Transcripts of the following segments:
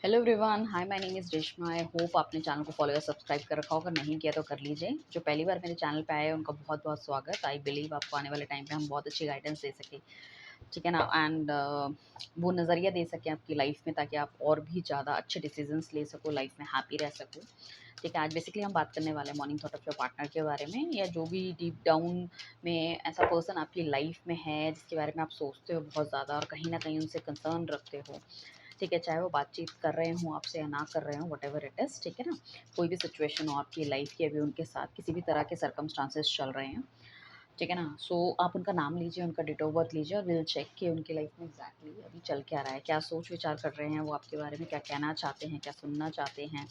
Hello everyone, hi my name is Reshma. I hope आपने channel को follow या subscribe कर रखा होगा। नहीं किया तो कर लीजिए। जो पहली बार मेरे चैनल पे आए हैं उनका बहुत बहुत स्वागत। आई बिलीव आपको आने वाले टाइम पे हम बहुत अच्छी गाइडेंस दे सकें, ठीक है ना। एंड वो नज़रिया दे सकें आपकी लाइफ में, ताकि आप और भी ज़्यादा अच्छे डिसीजंस ले सको, लाइफ में हैप्पी रह सको। ठीक है, आज बेसिकली हम बात करने वाले हैं morning thought of your partner के बारे में, या जो भी डीप डाउन में ऐसा पर्सन आपकी लाइफ में है जिसके बारे में आप सोचते हो बहुत ज़्यादा और कहीं ना कहीं उनसे कंसर्न रखते हो। ठीक है, चाहे वो बातचीत कर रहे हों आपसे या ना कर रहे हों, व्हाटएवर इट इज़, ठीक है ना। कोई भी सिचुएशन हो आपकी लाइफ की, अभी उनके साथ किसी भी तरह के सर्कमस्टांसेस चल रहे हैं, ठीक है ना। सो आप उनका नाम लीजिए, उनका डेट ऑफ बर्थ लीजिए और विल चेक कि उनकी लाइफ में एग्जैक्टली अभी चल क्या रहा है, क्या सोच विचार कर रहे हैं वो आपके बारे में, क्या कहना चाहते हैं, क्या सुनना चाहते हैं,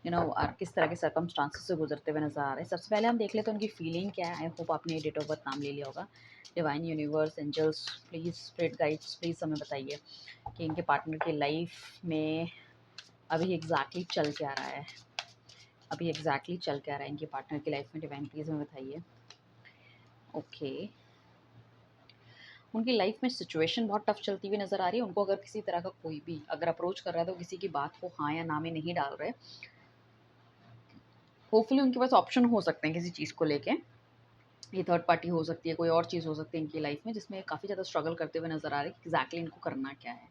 और किस तरह के सर्कमस्टांसेस से गुजरते हुए नज़र आ रहे हैं। सबसे पहले हम देख लेते हैं उनकी फीलिंग क्या है। आई होप आपने डेट ऑफ बर्थ नाम ले लिया होगा। Divine universe, angels, please spirit guides, please हमें बताइए कि इनके पार्टनर की लाइफ में अभी एग्जैक्टली चल क्या रहा है। अभी एग्जैक्टली चल क्या रहा है इनके पार्टनर की लाइफ में, डिवाइन प्लीज़ हमें बताइए। ओके, उनकी लाइफ में सिचुएशन बहुत टफ चलती हुई नज़र आ रही है। उनको अगर किसी तरह का कोई भी अगर अप्रोच कर रहा है तो किसी की बात को हाँ या ना में नहीं डाल रहे। होपफुली उनके पास ऑप्शन हो सकते हैं किसी चीज़ को लेके। ये थर्ड पार्टी हो सकती है, कोई और चीज़ हो सकती है इनकी लाइफ में, जिसमें काफ़ी ज़्यादा स्ट्रगल करते हुए नज़र आ रहे हैं कि एग्जैक्टली इनको करना क्या है।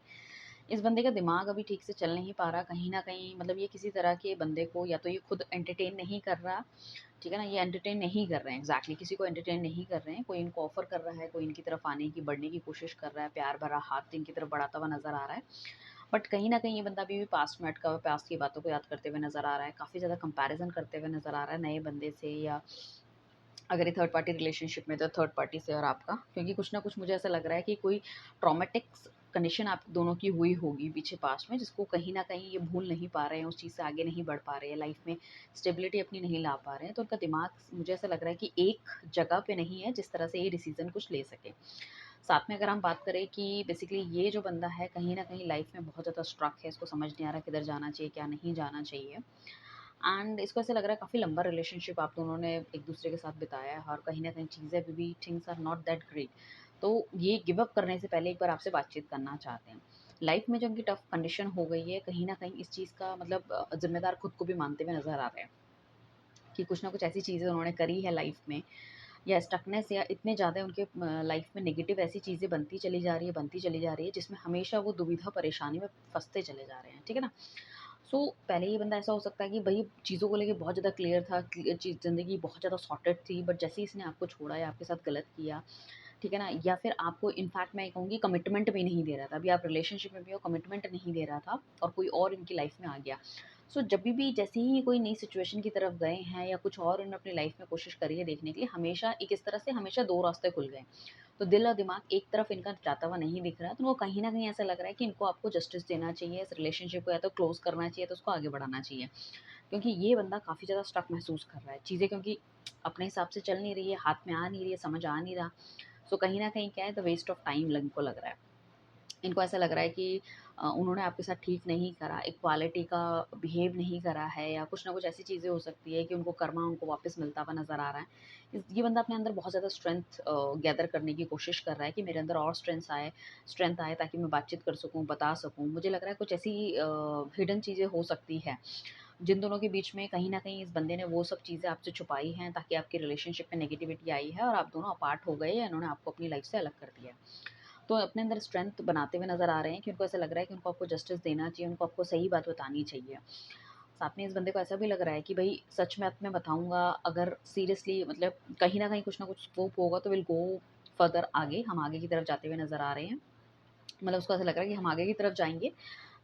इस बंदे का दिमाग अभी ठीक से चल नहीं पा रहा, कहीं न कहीं मतलब ये किसी तरह के बंदे को या तो ये खुद एंटरटेन नहीं कर रहा, ठीक है ना, ये एंटरटेन नहीं कर रहे हैं, एग्जैक्टली किसी को एंटरटेन नहीं कर रहे हैं। कोई इनको ऑफ़र कर रहा है, कोई इनकी तरफ आने की, बढ़ने की कोशिश कर रहा है, प्यार भरा हाथ इनकी तरफ बढ़ाता हुआ नज़र आ रहा है। बट कहीं न कहीं ये बंदा अभी भी पास्ट में अटका हुआ है, पास्ट की बातों को याद करते हुए नज़र आ रहा है, काफ़ी ज़्यादा कंपैरिज़न करते हुए नज़र आ रहा है नए बंदे से, या अगर ये थर्ड पार्टी रिलेशनशिप में तो थर्ड पार्टी से और आपका, क्योंकि कुछ ना कुछ मुझे ऐसा लग रहा है कि कोई ट्रॉमेटिक कंडीशन आप दोनों की हुई होगी पीछे पास्ट में, जिसको कहीं न कहीं ये भूल नहीं पा रहे हैं, उस चीज़ से आगे नहीं बढ़ पा रहे हैं, लाइफ में स्टेबिलिटी अपनी नहीं ला पा रहे हैं। तो उनका दिमाग मुझे ऐसा लग रहा है कि एक जगह पे नहीं है जिस तरह से ये डिसीज़न कुछ ले सके। साथ में अगर हम बात करें कि बेसिकली ये जो बंदा है कहीं न कहीं लाइफ में बहुत ज़्यादा स्ट्रक है, इसको समझ नहीं आ रहा किधर जाना चाहिए, क्या नहीं जाना चाहिए। एंड इसको ऐसा लग रहा है काफ़ी लंबा रिलेशनशिप आप दोनों ने एक दूसरे के साथ बिताया है और कहीं न कहीं चीज़ें अभी भी things are not that great. तो ये गिव अप करने से पहले एक बार आपसे बातचीत करना चाहते हैं। लाइफ में जो उनकी टफ कंडीशन हो गई है, कहीं न कहीं इस चीज़ का मतलब ज़िम्मेदार खुद को भी मानते हुए नज़र आ रहे हैं कि कुछ ना कुछ ऐसी चीज़ें उन्होंने करी है लाइफ में, या स्टकनेस या इतने ज़्यादा उनके लाइफ में नेगेटिव ऐसी चीज़ें बनती चली जा रही है, बनती चली जा रही है, जिसमें हमेशा वो दुविधा परेशानी में फँसते चले जा रहे हैं, ठीक है ना? पहले ये बंदा ऐसा हो सकता है कि भई चीज़ों को लेके बहुत ज़्यादा क्लियर था, ज़िंदगी बहुत ज़्यादा सॉर्टेड थी, बट जैसे ही इसने आपको छोड़ा या आपके साथ गलत किया, ठीक है ना? या फिर आपको इनफैक्ट मैं कहूँगी कमिटमेंट भी नहीं दे रहा था। अभी आप रिलेशनशिप में भी हो, कमिटमेंट नहीं दे रहा था और कोई और इनकी लाइफ़ में आ गया। जभी भी जैसे ही कोई नई सिचुएशन की तरफ गए हैं या कुछ और इन्होंने अपनी लाइफ़ में कोशिश करी है देखने के लिए, हमेशा एक इस तरह से हमेशा 2 रास्ते खुल गए। तो दिल और दिमाग एक तरफ इनका जाता हुआ नहीं दिख रहा है, तो वो कहीं न कहीं ऐसा लग रहा है कि इनको आपको जस्टिस देना चाहिए, इस रिलेशनशिप को या तो क्लोज़ करना चाहिए, तो उसको आगे बढ़ाना चाहिए। क्योंकि ये बंदा काफ़ी ज़्यादा स्टक महसूस कर रहा है। चीज़ें क्योंकि अपने हिसाब से चल नहीं रही है, हाथ में आ नहीं रही है, समझ आ नहीं रहा। कहीं न कहीं क्या है, द वेस्ट ऑफ टाइम ल इनको लग रहा है। इनको ऐसा लग रहा है कि उन्होंने आपके साथ ठीक नहीं करा, इक्वालिटी का बिहेव नहीं करा है, या कुछ ना कुछ ऐसी चीज़ें हो सकती है कि उनको कर्मा उनको वापस मिलता हुआ नज़र आ रहा है। ये बंदा अपने अंदर बहुत ज़्यादा स्ट्रेंथ गैदर करने की कोशिश कर रहा है कि मेरे अंदर और स्ट्रेंथ आए ताकि मैं बातचीत कर सकूँ, बता सकूँ। मुझे लग रहा है कुछ ऐसी हिडन चीज़ें हो सकती है, जिन दोनों के बीच में कहीं न कहीं इस बंदे ने वो सब चीज़ें आपसे छुपाई हैं, ताकि आपकी रिलेशनशिप में नेगेटिविटी आई है और आप दोनों अपार्ट हो गए, या इन्होंने आपको अपनी लाइफ़ से अलग कर दिया है। तो अपने अंदर स्ट्रेंथ बनाते हुए नज़र आ रहे हैं कि उनको ऐसा लग रहा है कि उनको आपको जस्टिस देना चाहिए, उनको आपको सही बात बतानी चाहिए। साथ में इस बंदे को ऐसा भी लग रहा है कि भई सच में अब मैं बताऊँगा, अगर सीरियसली मतलब कहीं न कहीं कुछ ना कुछ स्कोप होगा तो विल गो फर्दर आगे, हम आगे की तरफ जाते हुए नज़र आ रहे हैं। मतलब उसको ऐसा लग रहा है कि हम आगे की तरफ जाएँगे,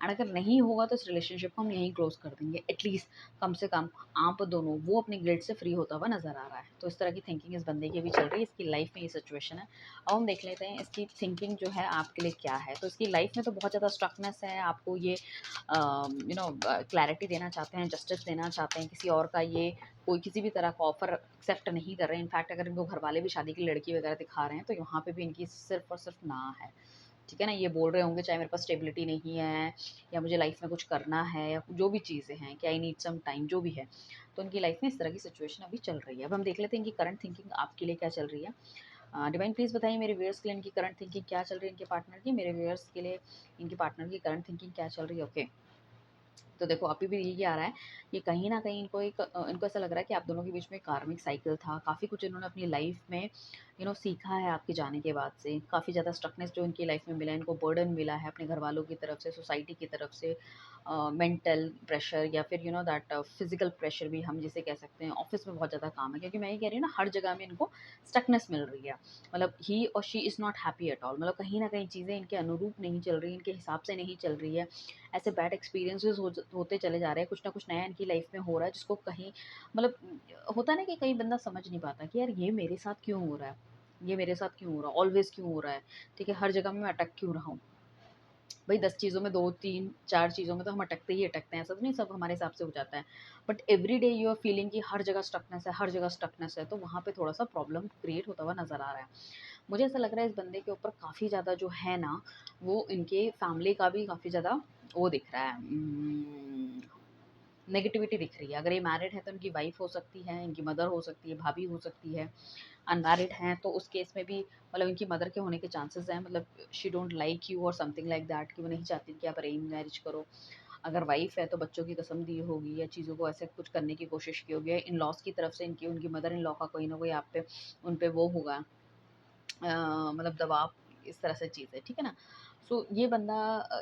एंड अगर नहीं होगा तो इस रिलेशनशिप को हम यहीं क्लोज़ कर देंगे। एटलीस्ट कम से कम आप दोनों, वो अपने गिल्ट से फ्री होता हुआ नज़र आ रहा है। तो इस तरह की थिंकिंग इस बंदे की अभी चल रही है, इसकी लाइफ़ में ये सिचुएशन है। अब हम देख लेते हैं इसकी थिंकिंग जो है आपके लिए क्या है। तो इसकी लाइफ़ में तो बहुत ज़्यादा स्टकनेस है, आपको ये क्लैरिटी देना चाहते हैं, जस्टिस देना चाहते हैं, किसी और का ये कोई किसी भी तरह का ऑफ़र एक्सेप्ट नहीं कर रहे हैं। इनफैक्ट अगर इनको घरवाले भी शादी की लड़की वगैरह दिखा रहे हैं, तो यहाँ पे भी इनकी सिर्फ़ और सिर्फ़ ना है। ठीक है ना? ये बोल रहे होंगे चाहे मेरे पास स्टेबिलिटी नहीं है, या मुझे लाइफ़ में कुछ करना है, या जो भी चीज़ें हैं कि आई नीड सम टाइम, जो भी है। तो उनकी लाइफ़ में इस तरह की सिचुएशन अभी चल रही है। अब हम देख लेते हैं इनकी करंट थिंकिंग आपके लिए क्या चल रही है। डिवाइन प्लीज़ बताइए मेरे व्यूअर्स के लिए इनकी करंट थिंकिंग क्या चल रही है, इनके पार्टनर की, मेरे व्यूअर्स के लिए इनके पार्टनर की करंट थिंकिंग क्या चल रही है? ओके। तो देखो अभी भी यही आ रहा है कि कहीं न कहीं इनको ऐसा लग रहा है कि आप दोनों के बीच में कार्मिक साइकिल था। काफ़ी कुछ इन्होंने अपनी लाइफ़ में सीखा है आपके जाने के बाद से। काफ़ी ज़्यादा स्टकनेस जो इनकी लाइफ़ में मिला है, इनको बर्डन मिला है अपने घरवालों की तरफ से, सोसाइटी की तरफ से, मेंटल प्रेशर या फिर दैट फिज़िकल प्रेशर भी हम जिसे कह सकते हैं। ऑफ़िस में बहुत ज़्यादा काम है, क्योंकि मैं ये कह रही हूँ ना, हर जगह में इनको स्टकनेस मिल रही है। मतलब ही और she is not happy at all. मतलब कहीं न कहीं चीज़ें इनके अनुरूप नहीं चल रही, इनके हिसाब से नहीं चल रही है। ऐसे बैड एक्सपीरियंसेस होते चले जा रहे हैं, कुछ ना कुछ नया इनकी लाइफ में हो रहा है, जिसको कहीं मतलब होता है ना कि कई बंदा समझ नहीं पाता कि यार ये मेरे साथ क्यों हो रहा है, ये मेरे साथ क्यों हो रहा है, ऑलवेज क्यों हो रहा है। ठीक है, हर जगह में मैं अटक क्यों रहा हूँ। भाई 10 चीज़ों में 2, 3, 4 चीज़ों में तो हम अटकते ही अटकते हैं, ऐसा तो नहीं सब हमारे हिसाब से हो जाता है। But every day you are feeling कि हर जगह स्टकनेस है, हर जगह स्टकनेस है, तो वहाँ पे थोड़ा सा प्रॉब्लम क्रिएट होता हुआ नज़र आ रहा है। मुझे ऐसा लग रहा है इस बंदे के ऊपर काफ़ी ज़्यादा जो है ना, वो इनके फैमिली का भी काफ़ी ज़्यादा वो दिख रहा है, नेगेटिविटी दिख रही है। अगर ये मैरिड है तो इनकी वाइफ़ हो सकती है, इनकी मदर हो सकती है, भाभी हो सकती है। अनमैरिड हैं तो उस केस में भी मतलब इनकी मदर के होने के चांसेस हैं, मतलब शी डोंट लाइक यू और समथिंग लाइक दैट, कि वो नहीं चाहती कि आप अरेंज मैरिज करो। अगर वाइफ़ है तो बच्चों की कसम दी होगी या चीज़ों को ऐसे कुछ करने की कोशिश की होगी। इन-लॉज़ की तरफ से इनकी उनकी मदर इन लॉ का कोई ना कोई आप पे उन पे वो होगा, मतलब दबाव, इस तरह से चीज़ है, ठीक है ना? सो ये बंदा,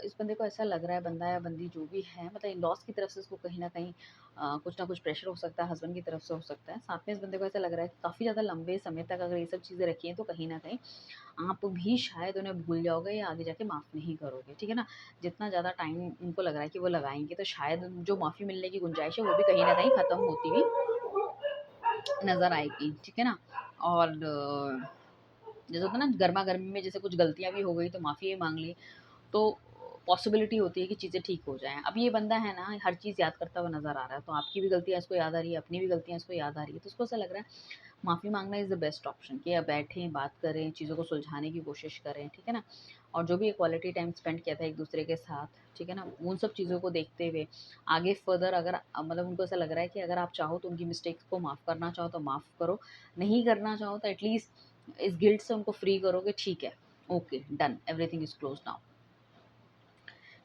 इस बंदे को ऐसा लग रहा है, बंदा या बंदी जो भी है, मतलब इन-लॉज़ की तरफ से इसको कहीं न कहीं कुछ ना कुछ प्रेशर हो सकता है, हस्बैंड की तरफ से हो सकता है। साथ में इस बंदे को ऐसा लग रहा है कि काफ़ी ज़्यादा लंबे समय तक अगर ये सब चीज़ें रखी हैं, तो कहीं न कहीं आप भी शायद उन्हें भूल जाओगे या आगे जाके माफ़ नहीं करोगे, ठीक है ना? जितना ज़्यादा टाइम उनको लग रहा है कि वो लगाएँगे, तो शायद जो माफ़ी मिलने की गुंजाइश है, वो भी कहीं न कहीं खत्म होती हुई नज़र आएगी, ठीक है ना? और जैसे होता है ना, गरमा-गर्मी में जैसे कुछ गलतियाँ भी हो गई तो माफ़ी भी माँग ली, तो पॉसिबिलिटी होती है कि चीज़ें ठीक हो जाएँ। अब ये बंदा है ना, हर चीज़ याद करता हुआ नज़र आ रहा है, तो आपकी भी गलतियाँ इसको याद आ रही है, अपनी भी गलतियाँ इसको याद आ रही है, तो उसको ऐसा लग रहा है माफ़ी माँगना इज़ द बेस्ट ऑप्शन, कि अब बैठें, बात करें, चीज़ों को सुलझाने की कोशिश करें, ठीक है ना? और जो भी क्वालिटी टाइम स्पेंड किया था एक-दूसरे के साथ, ठीक है ना? उन सब चीज़ों को देखते हुए आगे फ़र्दर अगर मतलब उनको ऐसा लग रहा है कि अगर आप चाहो तो उनकी मिस्टेक्स को माफ़ करना चाहो तो माफ़ करो, नहीं करना चाहो तो एटलीस्ट इस गिल्ट से उनको फ्री करो कि ठीक है, okay, done, everything is close now.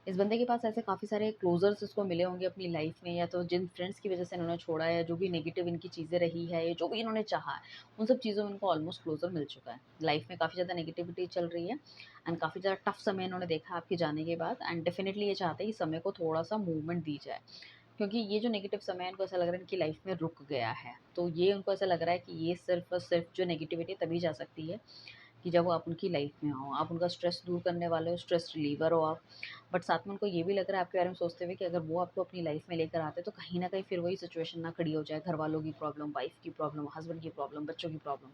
इस बंदे के पास ऐसे काफ़ी सारे क्लोज़र्स इसको मिले होंगे अपनी लाइफ़ में, या तो जिन फ्रेंड्स की वज़ह से इन्होंने छोड़ा है, या जो भी नेगेटिव इनकी चीज़ें रही है, या जो भी इन्होंने चाहा है, उन सब चीज़ों में इनको ऑलमोस्ट क्लोज़र मिल चुका है। लाइफ़ में काफ़ी ज़्यादा नेगेटिविटी चल रही है, एंड काफ़ी ज़्यादा टफ़ समय इन्होंने देखा आपके जाने के बाद, एंड डेफ़िनिटली ये चाहते हैं कि समय को थोड़ा-सा मूवमेंट दी जाए। क्योंकि ये जो नेगेटिव समय है, इनको ऐसा लग रहा है इनकी लाइफ़ में रुक गया है। तो ये उनको ऐसा लग रहा है कि ये सिर्फ़ और सिर्फ़ जो नेगेटिविटी है तभी जा सकती है कि जब वो आप उनकी लाइफ में हो, आप उनका स्ट्रेस दूर करने वाले हो, स्ट्रेस रिलीवर हो आप। बट साथ में उनको ये भी लग रहा है आपके बारे में सोचते हुए कि अगर वो आपको अपनी लाइफ में लेकर आते, तो कहीं न कहीं फिर वही सिचुएशन ना खड़ी हो जाए, घरवालों की प्रॉब्लम, वाइफ की प्रॉब्लम, हस्बैंड की प्रॉब्लम, बच्चों की प्रॉब्लम,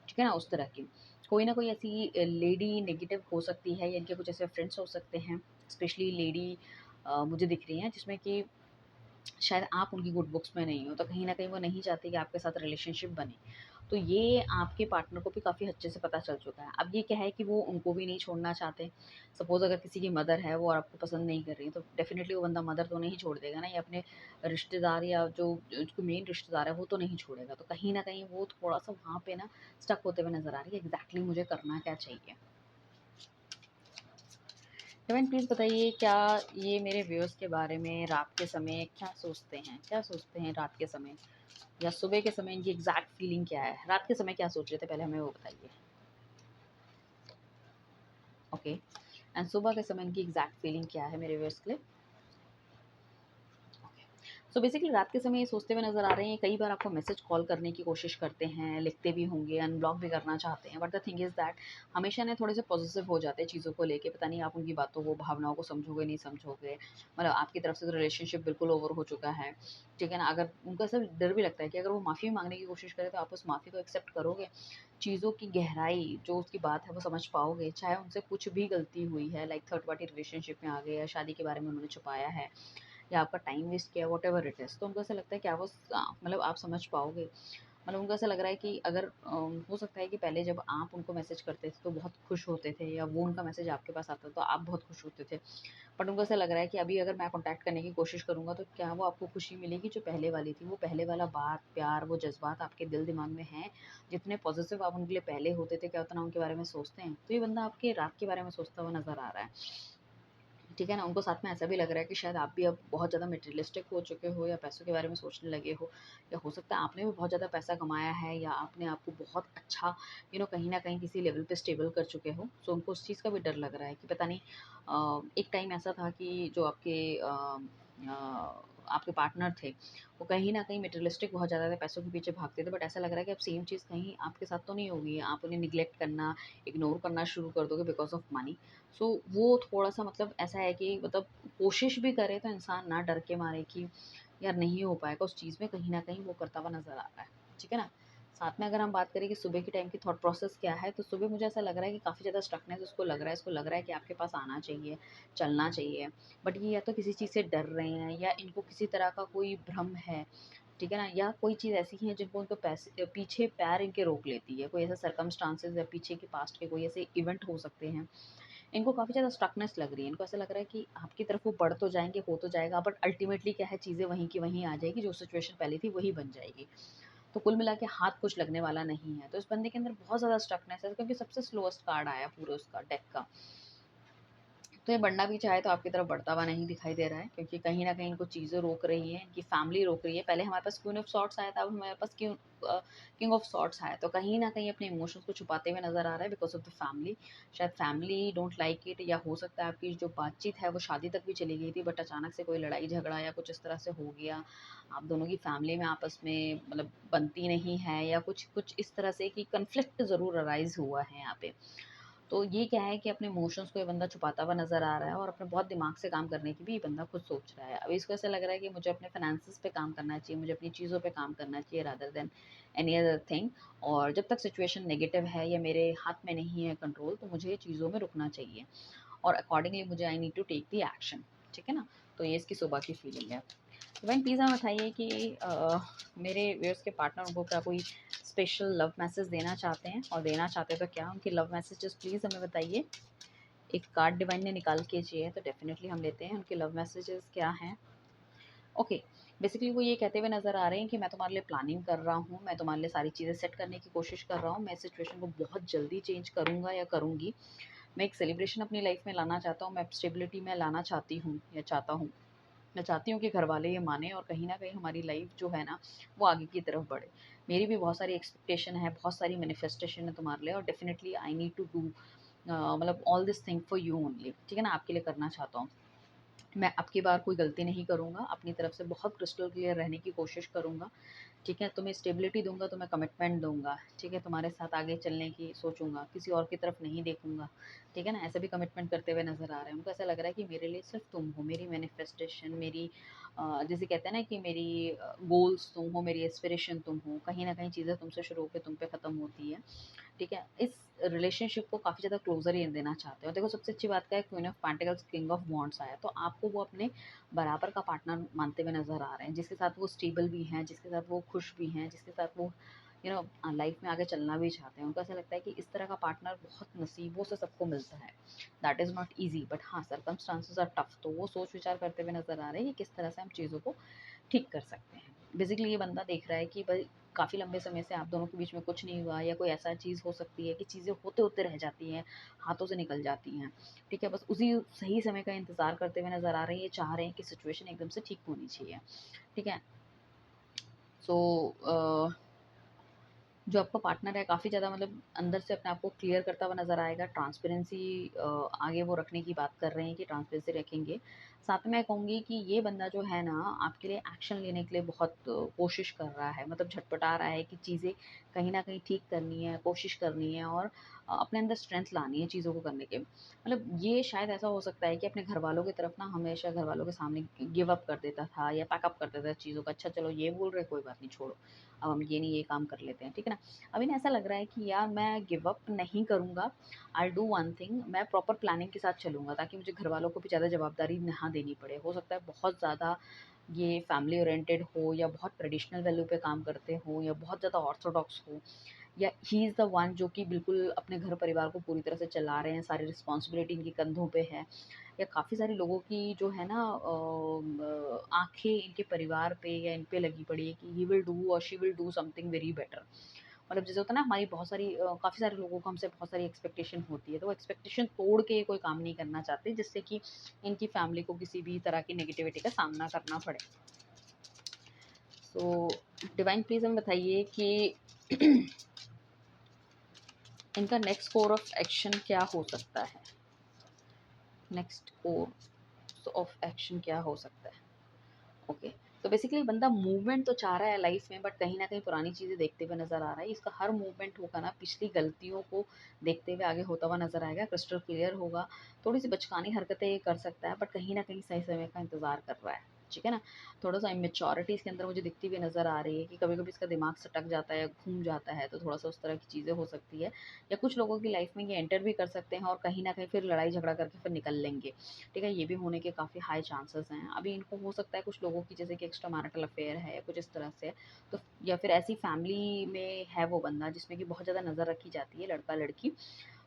ठीक है ना? उस तरह की। कोई ना कोई ऐसी लेडी नेगेटिव हो सकती है, या इनके कुछ ऐसे फ्रेंड्स हो सकते हैं, स्पेशली लेडी मुझे दिख रही हैं, जिसमें कि शायद आप उनकी गुड बुक्स में नहीं हो, तो कहीं न कहीं वो नहीं चाहती कि आपके साथ रिलेशनशिप बने। तो ये आपके पार्टनर को भी काफ़ी अच्छे से पता चल चुका है। अब ये क्या है कि वो उनको भी नहीं छोड़ना चाहते। सपोज़ अगर किसी की मदर है वो और आपको पसंद नहीं कर रही है, तो डेफ़िनिटली वो बंदा मदर तो नहीं छोड़ देगा ना, या अपने रिश्तेदार या जो मेन रिश्तेदार है वो तो नहीं छोड़ेगा। तो कहीं न कहीं वो थोड़ा-सा वहाँ पे ना स्टक होते हुए नज़र आ रही है, एग्ज़ैक्टली मुझे करना क्या चाहिए? डिवाइन प्लीज़ बताइए, क्या ये मेरे व्यूअर्स के बारे में रात के समय क्या सोचते हैं? क्या सोचते हैं रात के समय? या सुबह के समय इनकी एग्ज़ैक्ट फ़ीलिंग क्या है? रात के समय क्या सोच रहे थे, पहले हमें वो बताइए? ओके, एंड सुबह के समय इनकी एग्ज़ैक्ट फ़ीलिंग क्या है मेरे व्यूअर्स के लिए? सो बेसिकली रात के समय ये सोचते हुए नज़र आ रहे हैं, कई बार आपको मैसेज कॉल करने की कोशिश करते हैं, लिखते भी होंगे, अनब्लॉक भी करना चाहते हैं, but the thing is that हमेशा ना थोड़े से पॉसेसिव हो जाते हैं चीज़ों को लेके, पता नहीं आप उनकी बातों को, भावनाओं को समझोगे, नहीं समझोगे। मतलब आपकी तरफ से तो रिलेशनशिप बिल्कुल ओवर हो चुका है, ठीक है ना? अगर उनको ऐसा डर भी लगता है कि अगर वो माफ़ी माँगने की कोशिश करें, तो आप उस माफ़ी को एक्सेप्ट करोगे? चीज़ों की गहराई जो उसकी बात है वो समझ पाओगे? चाहे उनसे कुछ भी गलती हुई है, लाइक थर्ड पार्टी रिलेशनशिप में आ गए, या शादी के बारे में उन्होंने छुपाया है, या आपका टाइम वेस्ट किया, व्हाटएवर इट इज़, तो उनको ऐसा लगता है कि मतलब आप समझ पाओगे। मतलब उनको ऐसा लग रहा है कि अगर हो सकता है कि पहले जब आप उनको मैसेज करते थे तो बहुत खुश होते थे, या वो उनका मैसेज आपके पास आता तो आप बहुत खुश होते थे। बट उनको ऐसा लग रहा है कि अभी अगर मैं कॉन्टैक्ट करने की कोशिश करूँगा, तो क्या वो आपको खुशी मिलेगी जो पहले वाली थी? वो पहले वाला बात, प्यार, वो जज़्बात आपके दिल दिमाग में हैं? जितने पॉज़िटिव आप उनके लिए पहले होते थे, क्या उतना उनके बारे में सोचते हैं? तो ये बंदा आपके रात के बारे में सोचता हुआ नज़र आ रहा है। ठीक है ना? उनको साथ में ऐसा भी लग रहा है कि शायद आप भी अब बहुत ज़्यादा मटेरियलिस्टिक हो चुके हो या पैसों के बारे में सोचने लगे हो, या हो सकता है आपने भी बहुत ज़्यादा पैसा कमाया है या आपने आपको बहुत अच्छा कहीं न कहीं किसी लेवल पे स्टेबल कर चुके हो। सो उनको उस चीज़ का भी डर लग रहा है कि पता नहीं एक टाइम ऐसा था कि जो आपके पार्टनर थे, वो कहीं न कहीं मटेरियलिस्टिक बहुत ज़्यादा थे, पैसों के पीछे भागते थे, बट ऐसा लग रहा है कि अब सेम चीज़ कहीं आपके साथ तो नहीं होगी। आप उन्हें नेग्लेक्ट करना, इग्नोर करना शुरू कर दोगे बिकॉज़ ऑफ मनी। सो वो थोड़ा-सा मतलब ऐसा है कि मतलब कोशिश भी करे तो इंसान ना डर के मारे कि यार नहीं हो पाएगा उस चीज़ में, कहीं न कहीं वो करता हुआ नज़र आ रहा है। ठीक है ना? साथ में अगर हम बात करें कि सुबह के टाइम की थॉट प्रोसेस क्या है, तो सुबह मुझे ऐसा लग रहा है कि काफ़ी ज़्यादा स्टकनेस उसको लग रहा है, इसको लग रहा है कि आपके पास आना चाहिए, चलना चाहिए। बट ये या तो किसी चीज़ से डर रहे हैं या इनको किसी तरह का कोई भ्रम है, ठीक है ना? या कोई चीज़ ऐसी है जिनको उनको पीछे पैर इनके रोक लेती है। कोई ऐसा सर्कमस्टांसेस या पीछे के पास्ट के कोई ऐसे इवेंट हो सकते हैं। इनको काफ़ी ज़्यादा स्टकनेस लग रही है। इनको ऐसा लग रहा है कि आपकी तरफ वो बढ़ तो जाएँगे, हो तो जाएगा, बट अल्टीमेटली क्या है, चीज़ें वहीं की वहीं आ जाएगी, जो सिचुएशन पहले थी वही बन जाएगी। तो कुल मिला के हाथ कुछ लगने वाला नहीं है। तो इस बंदे के अंदर बहुत ज़्यादा स्टकनेस है, क्योंकि सबसे स्लोएस्ट कार्ड आया पूरे उसका डेक का। तो ये बढ़ना भी चाहे तो आपकी तरफ बढ़ता हुआ नहीं दिखाई दे रहा है, क्योंकि कहीं न कहीं इनको चीज़ें रोक रही हैं, इनकी फैमिली रोक रही है। पहले हमारे पास क्वीन ऑफ सॉर्ड्स आया था, अब हमारे पास किंग ऑफ सॉर्ड्स आया है। तो कहीं न कहीं अपने इमोशंस को छुपाते हुए नज़र आ रहा है बिकॉज़ ऑफ द फैमिली। शायद फैमिली डोंट लाइक इट, या हो सकता है आपकी जो बातचीत है वो शादी तक भी चली गई थी, बट अचानक से कोई लड़ाई झगड़ा या कुछ इस तरह से हो गया। आप दोनों की फैमिली में आपस में मतलब बनती नहीं है, या कुछ कुछ इस तरह से कि कॉन्फ्लिक्ट ज़रूर अराइज़ हुआ है यहाँ पे। तो ये क्या है कि अपने इमोशंस को ये बंदा छुपाता हुआ नज़र आ रहा है, और अपने बहुत दिमाग से काम करने की भी ये बंदा खुद सोच रहा है। अब इसको ऐसा लग रहा है कि मुझे अपने फाइनेंसेस पे काम करना चाहिए, मुझे अपनी चीज़ों पे काम करना चाहिए rather than any other thing. और जब तक सिचुएशन नेगेटिव है या मेरे हाथ में नहीं है कंट्रोल, तो मुझे चीज़ों में रुकना चाहिए, और अकॉर्डिंगली मुझे I need to take the action. ठीक है ना? तो ये इसकी सुबह की फीलिंग है। इवन प्लीज़ आप बताइए कि मेरे व्यूअर्स के पार्टनर उनको क्या कोई स्पेशल लव मैसेज देना चाहते हैं, और देना चाहते हैं तो क्या उनकी लव मैसेजेस प्लीज़ हमें बताइए। एक कार्ड डिवाइन ने निकाल के चाहिए तो डेफिनेटली हम लेते हैं उनके लव मैसेजेस क्या हैं। ओके, बेसिकली वो ये कहते हुए नज़र आ रहे हैं कि मैं तुम्हारे लिए प्लानिंग कर रहा हूँ, मैं तुम्हारे लिए सारी चीज़ें सेट करने की कोशिश कर रहा हूँ, मैं सिचुएशन को बहुत जल्दी चेंज करूँगा या करूँगी। मैं एक सेलिब्रेशन अपनी लाइफ में लाना चाहता हूँ, मैं स्टेबिलिटी में लाना चाहती हूँ या चाहता हूँ। मैं चाहती हूँ कि घरवाले ये मानें और कहीं न कहीं हमारी लाइफ़ जो है ना, वो आगे की तरफ बढ़े। मेरी भी बहुत सारी एक्सपेक्टेशन है, बहुत सारी मैनिफेस्टेशन है तुम्हारे लिए, और definitely I need to do मतलब all this thing for you only. ठीक है ना? आपके लिए करना चाहता हूँ। मैं अब की बार कोई गलती नहीं करूँगा, अपनी तरफ से बहुत क्रिस्टल क्लियर रहने की कोशिश करूँगा। ठीक है? तुम्हें स्टेबिलिटी दूँगा, तुम्हें कमिटमेंट दूँगा, ठीक है? तुम्हारे साथ आगे चलने की सोचूँगा, किसी और की तरफ नहीं देखूँगा, ठीक है ना? ऐसे भी कमिटमेंट करते हुए नज़र आ रहे हैं। उनको ऐसा लग रहा है कि मेरे लिए सिर्फ़ तुम हो, मेरी मैनिफेस्टेशन, मेरी जिसे कहते हैं ना कि मेरी गोल्स तुम हो, मेरी एस्पिरेशन तुम हो। कहीं न कहीं चीज़ें तुमसे शुरू होके तुम पे ख़त्म होती हैं, ठीक है? इस रिलेशनशिप को काफ़ी ज़्यादा क्लोज़र ये देना चाहते हो। देखो सबसे अच्छी बात क्या है, queen of pentacles, king of wands आया, तो आपको वो अपने बराबर का पार्टनर मानते हुए नज़र आ रहे हैं, जिसके साथ वो स्टेबल भी हैं, जिसके साथ वो खुश भी हैं, जिसके साथ वो लाइफ में आगे चलना भी चाहते हैं। उनको ऐसा लगता है कि इस तरह का पार्टनर बहुत नसीबों से सबको मिलता है। That is not easy, but हाँ, सर्कमस्टांसेस आर टफ, तो वो सोच विचार करते हुए नज़र आ रहे हैं कि किस तरह से हम चीज़ों को ठीक कर सकते हैं। बेसिकली ये बंदा देख रहा है कि भाई काफ़ी लंबे समय से आप दोनों के बीच में कुछ नहीं हुआ, या कोई ऐसा चीज़ हो सकती है कि चीज़ें होते-होते रह जाती हैं, हाथों से निकल जाती हैं। ठीक है? बस उसी सही समय का इंतज़ार करते हुए नज़र आ रहे हैं, ये चाह रहे हैं कि सिचुएशन एकदम से ठीक होनी चाहिए। ठीक है? सो जो आपका पार्टनर है काफ़ी ज़्यादा मतलब अंदर से अपने आप को क्लियर करता हुआ नज़र आएगा। ट्रांसपेरेंसी आगे वो रखने की बात कर रहे हैं कि ट्रांसपेरेंसी रखेंगे। साथ में मैं कहूँगी कि ये बंदा जो है ना, आपके लिए एक्शन लेने के लिए बहुत कोशिश कर रहा है। मतलब झटपटा रहा है कि चीज़ें कहीं न कहीं ठीक करनी है, कोशिश करनी है, और अपने अंदर स्ट्रेंथ लानी है चीज़ों को करने के। मतलब ये शायद ऐसा हो सकता है कि अपने घरवालों की तरफ ना हमेशा घरवालों के सामने गिव अप कर देता था या पैक अप कर देता था चीज़ों को। अच्छा चलो ये बोल रहे कोई बात नहीं, छोड़ो। अब हम ये नहीं ये काम कर लेते हैं, ठीक है ना? अभी ना ऐसा लग रहा है कि यार मैं गिव अप नहीं करूँगा, I will do one thing, मैं प्रॉपर प्लानिंग के साथ चलूँगा ताकि मुझे घरवालों को भी ज़्यादा जवाबदारी ना देनी पड़े। हो सकता है बहुत ज़्यादा ये फैमिली ओरिएंटेड हो, या बहुत ट्रेडिशनल वैल्यू पे काम करते हो, या बहुत ज़्यादा ऑर्थोडॉक्स हो, या ही इज़ द वन जो कि बिल्कुल अपने घर परिवार को पूरी तरह से चला रहे हैं, सारी रिस्पॉन्सिबिलिटी इनके कंधों पे है, या काफ़ी सारे लोगों की जो है ना आँखें इनके परिवार पे या इन पे लगी पड़ी है कि ही विल डू और she will do something very better. मतलब जैसे होता है ना, हमारी बहुत सारी काफ़ी सारे लोगों को हमसे बहुत सारी एक्सपेक्टेशन होती है, तो वो एक्सपेक्टेशन तोड़ के कोई काम नहीं करना चाहते, जिससे कि इनकी फैमिली को किसी भी तरह की नेगेटिविटी का सामना करना पड़े। सो डिवाइन प्लीज़ हमें बताइए कि इनका नेक्स्ट कोर्स ऑफ एक्शन क्या हो सकता है। नेक्स्ट कोर्स ऑफ एक्शन क्या हो सकता है। ओके, तो बेसिकली बंदा मूवमेंट तो चाह रहा है लाइफ में, बट कहीं ना कहीं पुरानी चीज़ें देखते हुए नजर आ रहा है। इसका हर मूवमेंट होगा ना पिछली गलतियों को देखते हुए आगे होता हुआ नजर आएगा, क्रिस्टल क्लियर होगा। थोड़ी सी बचकानी हरकतें ये कर सकता है, बट कहीं ना कहीं सही समय का इंतजार कर रहा है, ठीक है ना। थोड़ा सा इमेच्योरिटी इसके अंदर मुझे दिखती हुई नजर आ रही है कि कभी कभी इसका दिमाग सटक जाता है, घूम जाता है, तो थोड़ा सा उस तरह की चीज़ें हो सकती है। या कुछ लोगों की लाइफ में ये एंटर भी कर सकते हैं और कहीं ना कहीं फिर लड़ाई झगड़ा करके फिर निकल लेंगे, ठीक है। ये भी होने के काफ़ी हाई चांसेस हैं। अभी इनको हो सकता है कुछ लोगों की जैसे कि एक्स्ट्रा मैरिटल अफेयर है या कुछ इस तरह से, तो या फिर ऐसी फैमिली में है वो बंदा जिसमें कि बहुत ज़्यादा नज़र रखी जाती है, लड़का लड़की,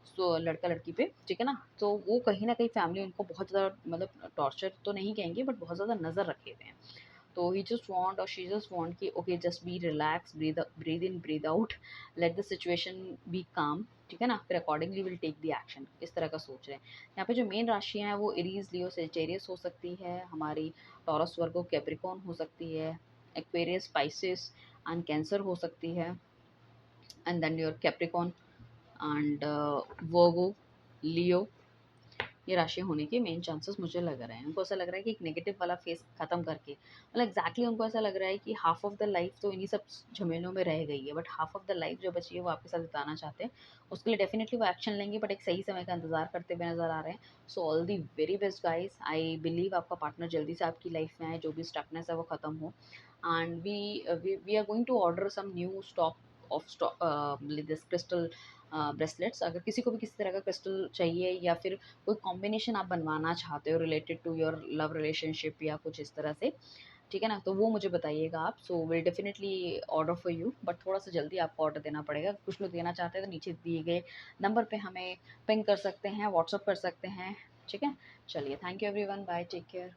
सो लड़का लड़की पे, ठीक है ना। तो वो कहीं ना कहीं फैमिली उनको बहुत ज़्यादा मतलब टॉर्चर तो नहीं कहेंगे, बट बहुत ज़्यादा नज़र रखे हुए हैं। तो ही जस्ट वांट और शी जस्ट वांट कि okay just be relax, breathe in breathe out, let the situation be calm, ठीक है ना, फिर accordingly will take the action, इस तरह का सोच रहे हैं। यहाँ पे जो मेन राशियाँ हैं वो एरीज, लियो, सेजिटेरियस हो सकती है हमारी, टॉरस, वर्गो, कैप्रिकॉर्न हो सकती है, एक्वेरियस, स्पाइसिस एंड कैंसर हो सकती है, and then your Capricorn and Virgo, Leo, ये राशि होने के मेन चांसेस मुझे लग रहे हैं। उनको ऐसा लग रहा है कि एक नेगेटिव वाला फेस खत्म करके, मतलब एग्जैक्टली उनको ऐसा लग रहा है कि हाफ ऑफ द लाइफ तो इन्हीं सब झमेलों में रह गई है, but half of the life जो बची है वो आपके साथ बिताना चाहते हैं। उसके लिए डेफिनेटली वो एक्शन लेंगे, बट एक सही समय का इंतजार करते हुए नजर आ रहे हैं। So all the very best guys, I believe आपका पार्टनर जल्दी से आपकी लाइफ में आए, जो भी स्टकनेस है वो खत्म हो, and we are going to order some new stock of this crystal bracelets. अगर किसी को भी किसी तरह का क्रिस्टल चाहिए या फिर कोई कॉम्बिनेशन आप बनवाना चाहते हो related to your love relationship या कुछ इस तरह से, ठीक है ना, तो वो मुझे बताइएगा आप। So will definitely order for you, but थोड़ा सा जल्दी आपको ऑर्डर देना पड़ेगा। कुछ लोग देना चाहते हैं तो नीचे दिए गए नंबर पे हमें पिंग कर सकते हैं, व्हाट्सअप कर सकते हैं, ठीक है। चलिए, thank you everyone, bye, take care.